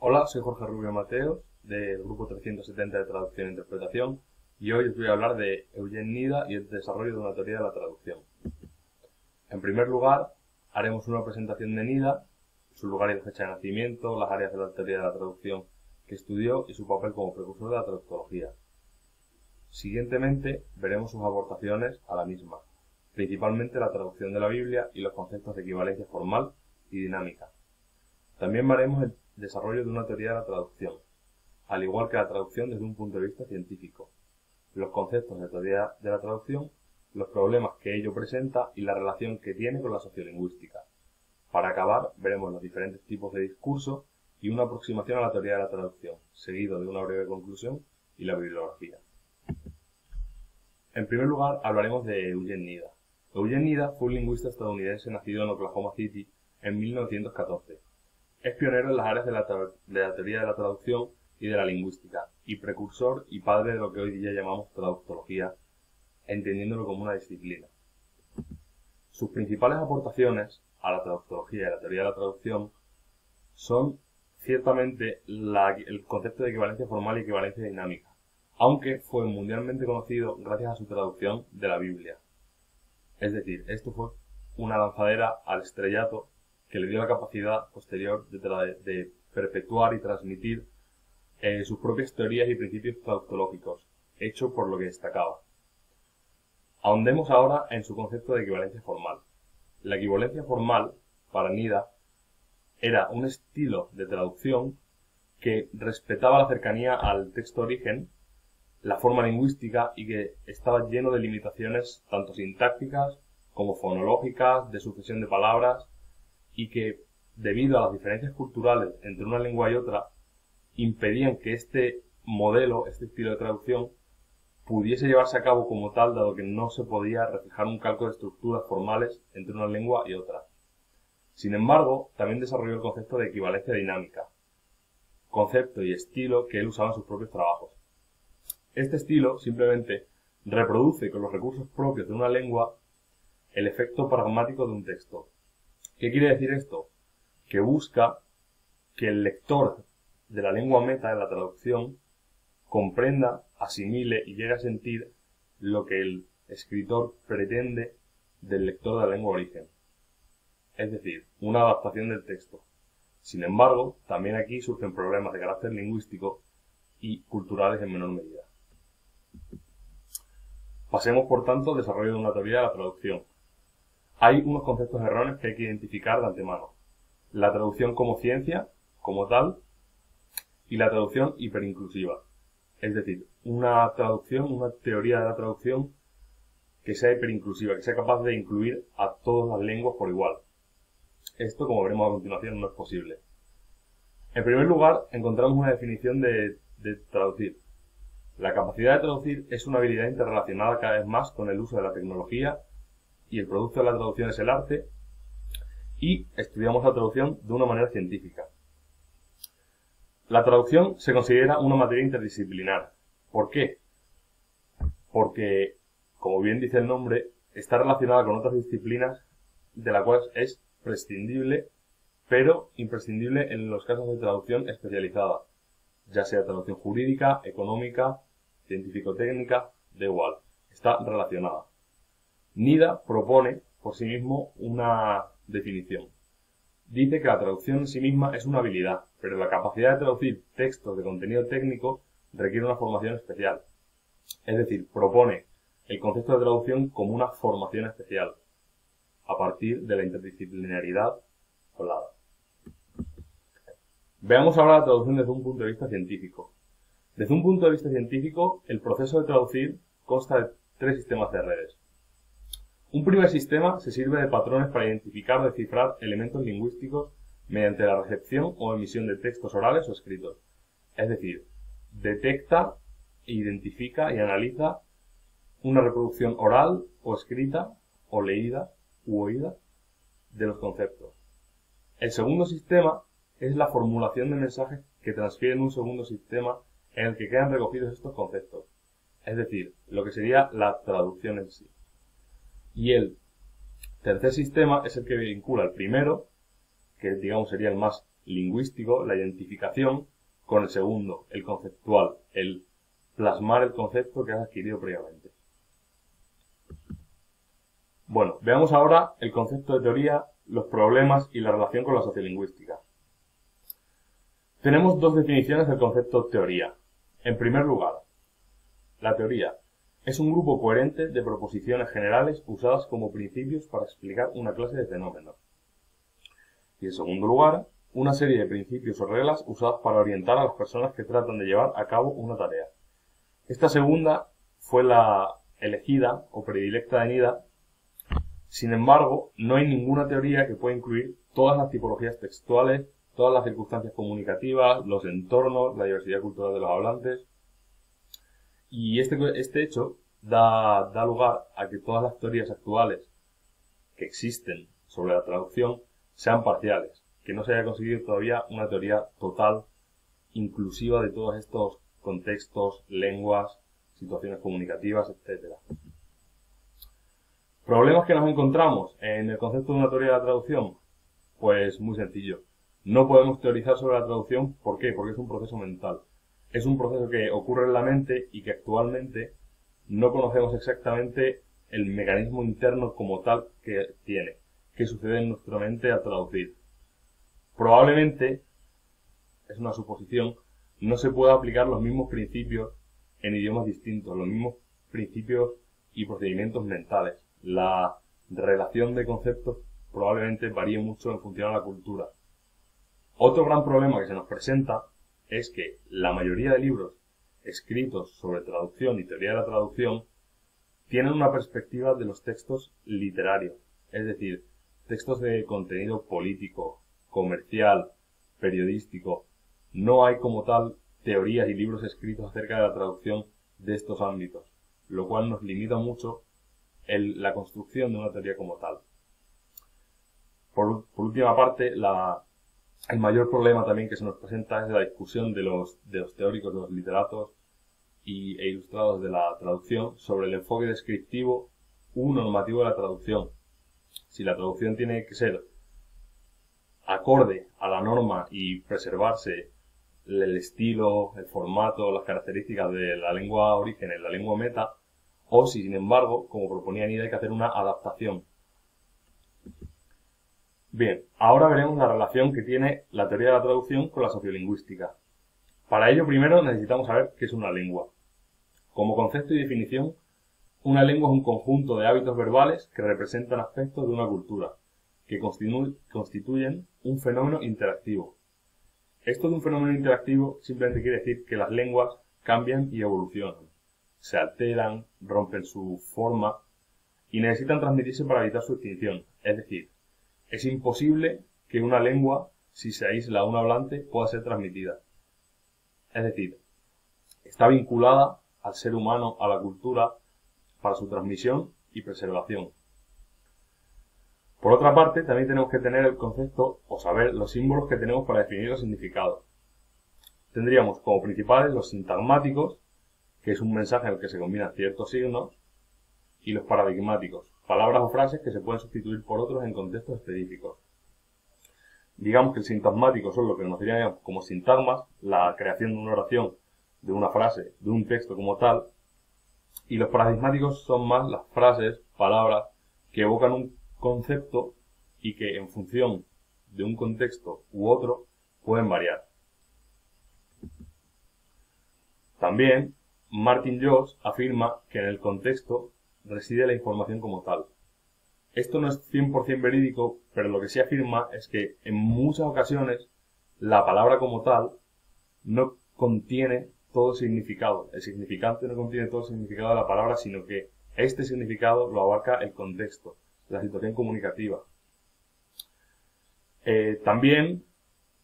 Hola, soy Jorge Rubio Mateos, del grupo 370 de Traducción e Interpretación, y hoy os voy a hablar de Eugene Nida y el desarrollo de una teoría de la traducción. En primer lugar, haremos una presentación de Nida, su lugar y la fecha de nacimiento, las áreas de la teoría de la traducción que estudió y su papel como precursor de la traductología. Siguientemente, veremos sus aportaciones a la misma, principalmente la traducción de la Biblia y los conceptos de equivalencia formal y dinámica. También veremos el desarrollo de una teoría de la traducción, al igual que la traducción desde un punto de vista científico, los conceptos de teoría de la traducción, los problemas que ello presenta y la relación que tiene con la sociolingüística. Para acabar, veremos los diferentes tipos de discurso y una aproximación a la teoría de la traducción, seguido de una breve conclusión y la bibliografía. En primer lugar, hablaremos de Eugene Nida. Eugene Nida fue un lingüista estadounidense nacido en Oklahoma City en 1914. Es pionero en las áreas de la teoría de la traducción y de la lingüística, y precursor y padre de lo que hoy día llamamos traductología, entendiéndolo como una disciplina. Sus principales aportaciones a la traductología y a la teoría de la traducción son ciertamente el concepto de equivalencia formal y equivalencia dinámica, aunque fue mundialmente conocido gracias a su traducción de la Biblia. Es decir, esto fue una lanzadera al estrellato que le dio la capacidad posterior de perpetuar y transmitir sus propias teorías y principios traductológicos, hecho por lo que destacaba. Ahondemos ahora en su concepto de equivalencia formal. La equivalencia formal, para Nida, era un estilo de traducción que respetaba la cercanía al texto origen, la forma lingüística y que estaba lleno de limitaciones tanto sintácticas como fonológicas, de sucesión de palabras, y que, debido a las diferencias culturales entre una lengua y otra, impedían que este modelo, este estilo de traducción, pudiese llevarse a cabo como tal, dado que no se podía reflejar un calco de estructuras formales entre una lengua y otra. Sin embargo, también desarrolló el concepto de equivalencia dinámica, concepto y estilo que él usaba en sus propios trabajos. Este estilo simplemente reproduce con los recursos propios de una lengua el efecto pragmático de un texto. ¿Qué quiere decir esto? Que busca que el lector de la lengua meta de la traducción comprenda, asimile y llegue a sentir lo que el escritor pretende del lector de la lengua origen. Es decir, una adaptación del texto. Sin embargo, también aquí surgen problemas de carácter lingüístico y culturales en menor medida. Pasemos, por tanto, al desarrollo de una teoría de la traducción. Hay unos conceptos erróneos que hay que identificar de antemano. La traducción como ciencia, como tal, y la traducción hiperinclusiva. Es decir, una traducción, una teoría de la traducción que sea hiperinclusiva, que sea capaz de incluir a todas las lenguas por igual. Esto, como veremos a continuación, no es posible. En primer lugar, encontramos una definición de traducir. La capacidad de traducir es una habilidad interrelacionada cada vez más con el uso de la tecnología, y el producto de la traducción es el arte, y estudiamos la traducción de una manera científica. La traducción se considera una materia interdisciplinar. ¿Por qué? Porque, como bien dice el nombre, está relacionada con otras disciplinas de las cuales es prescindible, pero imprescindible en los casos de traducción especializada, ya sea traducción jurídica, económica, científico-técnica, da igual, está relacionada. Nida propone por sí mismo una definición. Dice que la traducción en sí misma es una habilidad, pero la capacidad de traducir textos de contenido técnico requiere una formación especial. Es decir, propone el concepto de traducción como una formación especial, a partir de la interdisciplinaridad hablada. Veamos ahora la traducción desde un punto de vista científico. Desde un punto de vista científico, el proceso de traducir consta de tres sistemas de redes. Un primer sistema se sirve de patrones para identificar o descifrar elementos lingüísticos mediante la recepción o emisión de textos orales o escritos. Es decir, detecta, identifica y analiza una reproducción oral o escrita o leída u oída de los conceptos. El segundo sistema es la formulación de mensajes que transfieren un segundo sistema en el que quedan recogidos estos conceptos. Es decir, lo que sería la traducción en sí. Y el tercer sistema es el que vincula el primero, que digamos sería el más lingüístico, la identificación, con el segundo, el conceptual, el plasmar el concepto que has adquirido previamente. Bueno, veamos ahora el concepto de teoría, los problemas y la relación con la sociolingüística. Tenemos dos definiciones del concepto teoría. En primer lugar, la teoría es un grupo coherente de proposiciones generales usadas como principios para explicar una clase de fenómenos. Y en segundo lugar, una serie de principios o reglas usadas para orientar a las personas que tratan de llevar a cabo una tarea. Esta segunda fue la elegida o predilecta de Nida. Sin embargo, no hay ninguna teoría que pueda incluir todas las tipologías textuales, todas las circunstancias comunicativas, los entornos, la diversidad cultural de los hablantes. Y este hecho da lugar a que todas las teorías actuales que existen sobre la traducción sean parciales, que no se haya conseguido todavía una teoría total, inclusiva de todos estos contextos, lenguas, situaciones comunicativas, etc. ¿Problemas que nos encontramos en el concepto de una teoría de la traducción? Pues muy sencillo. No podemos teorizar sobre la traducción. ¿Por qué? Porque es un proceso mental. Es un proceso que ocurre en la mente y que actualmente no conocemos exactamente el mecanismo interno como tal que tiene, que sucede en nuestra mente al traducir. Probablemente, es una suposición, no se pueda aplicar los mismos principios en idiomas distintos, los mismos principios y procedimientos mentales. La relación de conceptos probablemente varíe mucho en función a la cultura. Otro gran problema que se nos presenta es que la mayoría de libros escritos sobre traducción y teoría de la traducción tienen una perspectiva de los textos literarios, es decir, textos de contenido político, comercial, periodístico. No hay como tal teorías y libros escritos acerca de la traducción de estos ámbitos, lo cual nos limita mucho la construcción de una teoría como tal. Por última parte, el mayor problema también que se nos presenta es la discusión de los teóricos, de los literatos e ilustrados de la traducción sobre el enfoque descriptivo u normativo de la traducción. Si la traducción tiene que ser acorde a la norma y preservarse el estilo, el formato, las características de la lengua origen en la lengua meta, o si, sin embargo, como proponía Nida, hay que hacer una adaptación. Bien, ahora veremos la relación que tiene la teoría de la traducción con la sociolingüística. Para ello, primero necesitamos saber qué es una lengua. Como concepto y definición, una lengua es un conjunto de hábitos verbales que representan aspectos de una cultura, que constituyen un fenómeno interactivo. Esto de un fenómeno interactivo simplemente quiere decir que las lenguas cambian y evolucionan, se alteran, rompen su forma y necesitan transmitirse para evitar su extinción. Es decir, es imposible que una lengua, si se aísla a un hablante, pueda ser transmitida. Es decir, está vinculada al ser humano, a la cultura, para su transmisión y preservación. Por otra parte, también tenemos que tener el concepto o saber los símbolos que tenemos para definir los significados. Tendríamos como principales los sintagmáticos, que es un mensaje en el que se combinan ciertos signos, y los paradigmáticos, palabras o frases que se pueden sustituir por otros en contextos específicos. Digamos que el sintagmático son lo que conoceríamos como sintagmas, la creación de una oración, de una frase, de un texto como tal, y los paradigmáticos son más las frases, palabras, que evocan un concepto y que en función de un contexto u otro pueden variar. También, Martin Joss afirma que en el contexto reside la información como tal. Esto no es 100% verídico, pero lo que sí afirma es que en muchas ocasiones la palabra como tal no contiene todo el significado. El significante no contiene todo el significado de la palabra, sino que este significado lo abarca el contexto, la situación comunicativa. También,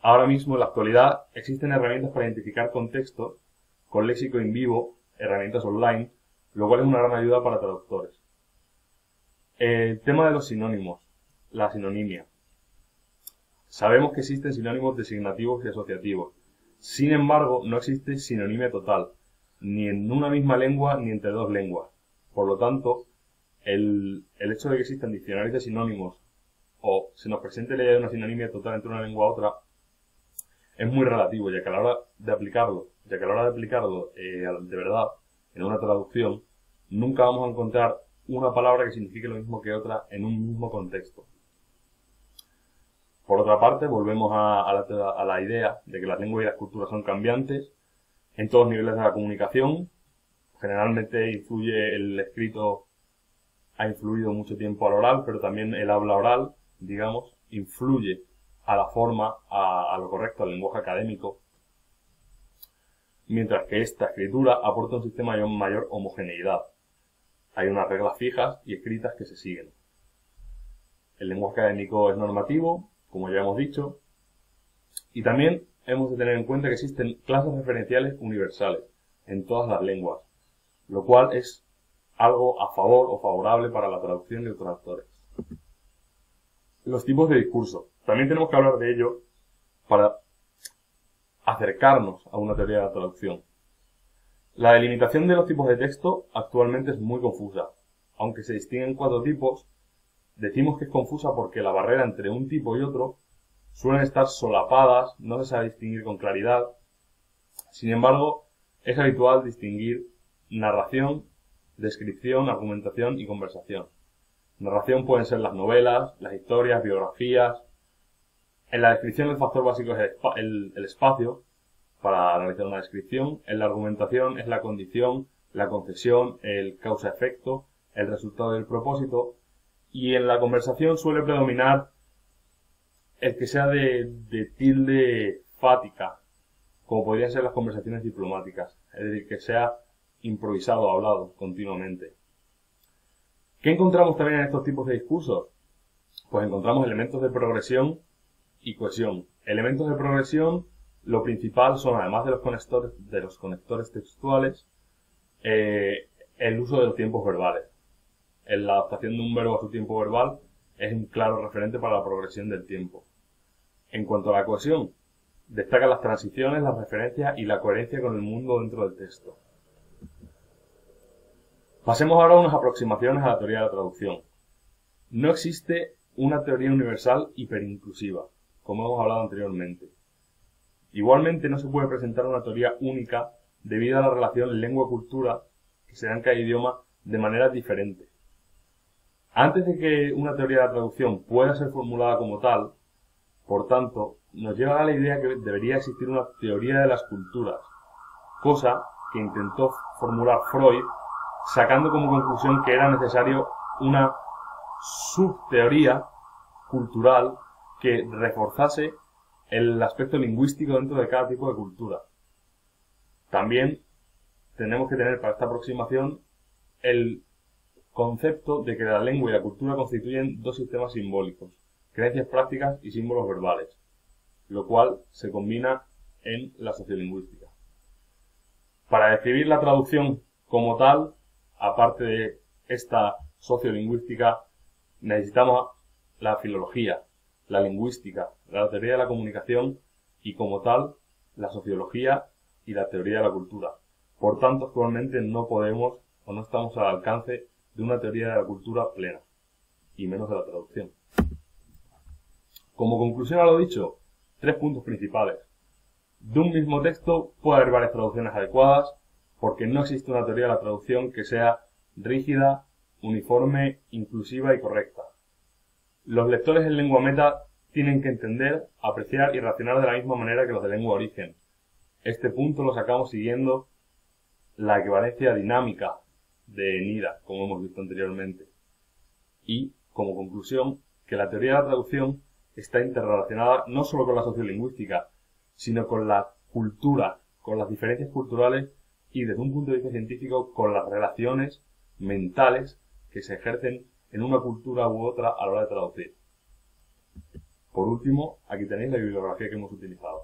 ahora mismo en la actualidad, existen herramientas para identificar contextos con léxico en vivo, herramientas online, lo cual es una gran ayuda para traductores. El tema de los sinónimos, la sinonimia. Sabemos que existen sinónimos designativos y asociativos. Sin embargo, no existe sinonimia total, ni en una misma lengua ni entre dos lenguas. Por lo tanto, el hecho de que existan diccionarios de sinónimos o se nos presente la idea de una sinonimia total entre una lengua u otra es muy relativo, ya que a la hora de aplicarlo, de verdad, en una traducción, nunca vamos a encontrar una palabra que signifique lo mismo que otra en un mismo contexto. Por otra parte, volvemos a la idea de que las lenguas y las culturas son cambiantes en todos los niveles de la comunicación. Generalmente el escrito ha influido mucho tiempo al oral, pero también el habla oral, digamos, influye a la forma, a lo correcto, al lenguaje académico, mientras que esta escritura aporta un sistema de mayor homogeneidad. Hay unas reglas fijas y escritas que se siguen. El lenguaje académico es normativo, como ya hemos dicho, y también hemos de tener en cuenta que existen clases referenciales universales en todas las lenguas, lo cual es algo a favor o favorable para la traducción y los traductores. Los tipos de discurso. También tenemos que hablar de ello para acercarnos a una teoría de la traducción. La delimitación de los tipos de texto actualmente es muy confusa. Aunque se distinguen 4 tipos, decimos que es confusa porque la barrera entre un tipo y otro suelen estar solapadas, no se sabe distinguir con claridad. Sin embargo, es habitual distinguir narración, descripción, argumentación y conversación. Narración pueden ser las novelas, las historias, biografías. En la descripción el factor básico es el espacio para analizar una descripción. En la argumentación es la condición, la concesión, el causa-efecto, el resultado del propósito. Y en la conversación suele predominar el que sea de tilde fática, como podrían ser las conversaciones diplomáticas. Es decir, que sea improvisado, hablado continuamente. ¿Qué encontramos también en estos tipos de discursos? Pues encontramos elementos de progresión y cohesión. Elementos de progresión, lo principal son, además de los conectores textuales, el uso de los tiempos verbales. La adaptación de un verbo a su tiempo verbal es un claro referente para la progresión del tiempo. En cuanto a la cohesión, destacan las transiciones, las referencias y la coherencia con el mundo dentro del texto. Pasemos ahora a unas aproximaciones a la teoría de la traducción. No existe una teoría universal hiperinclusiva, como hemos hablado anteriormente. Igualmente no se puede presentar una teoría única debido a la relación lengua-cultura que se da en cada idioma de manera diferente. Antes de que una teoría de la traducción pueda ser formulada como tal, por tanto, nos lleva a la idea que debería existir una teoría de las culturas, cosa que intentó formular Freud, sacando como conclusión que era necesario una subteoría cultural que reforzase el aspecto lingüístico dentro de cada tipo de cultura. También tenemos que tener para esta aproximación el concepto de que la lengua y la cultura constituyen 2 sistemas simbólicos, creencias prácticas y símbolos verbales, lo cual se combina en la sociolingüística. Para describir la traducción como tal, aparte de esta sociolingüística, necesitamos la filología, la lingüística, la teoría de la comunicación y, como tal, la sociología y la teoría de la cultura. Por tanto, actualmente no podemos o no estamos al alcance de una teoría de la cultura plena, y menos de la traducción. Como conclusión a lo dicho, 3 puntos principales. De un mismo texto puede haber varias traducciones adecuadas, porque no existe una teoría de la traducción que sea rígida, uniforme, inclusiva y correcta. Los lectores en lengua meta tienen que entender, apreciar y racionar de la misma manera que los de lengua origen. Este punto lo sacamos siguiendo la equivalencia dinámica de NIDA, como hemos visto anteriormente. Y, como conclusión, que la teoría de la traducción está interrelacionada no solo con la sociolingüística, sino con la cultura, con las diferencias culturales y, desde un punto de vista científico, con las relaciones mentales que se ejercen en una cultura u otra a la hora de traducir. Por último, aquí tenéis la bibliografía que hemos utilizado.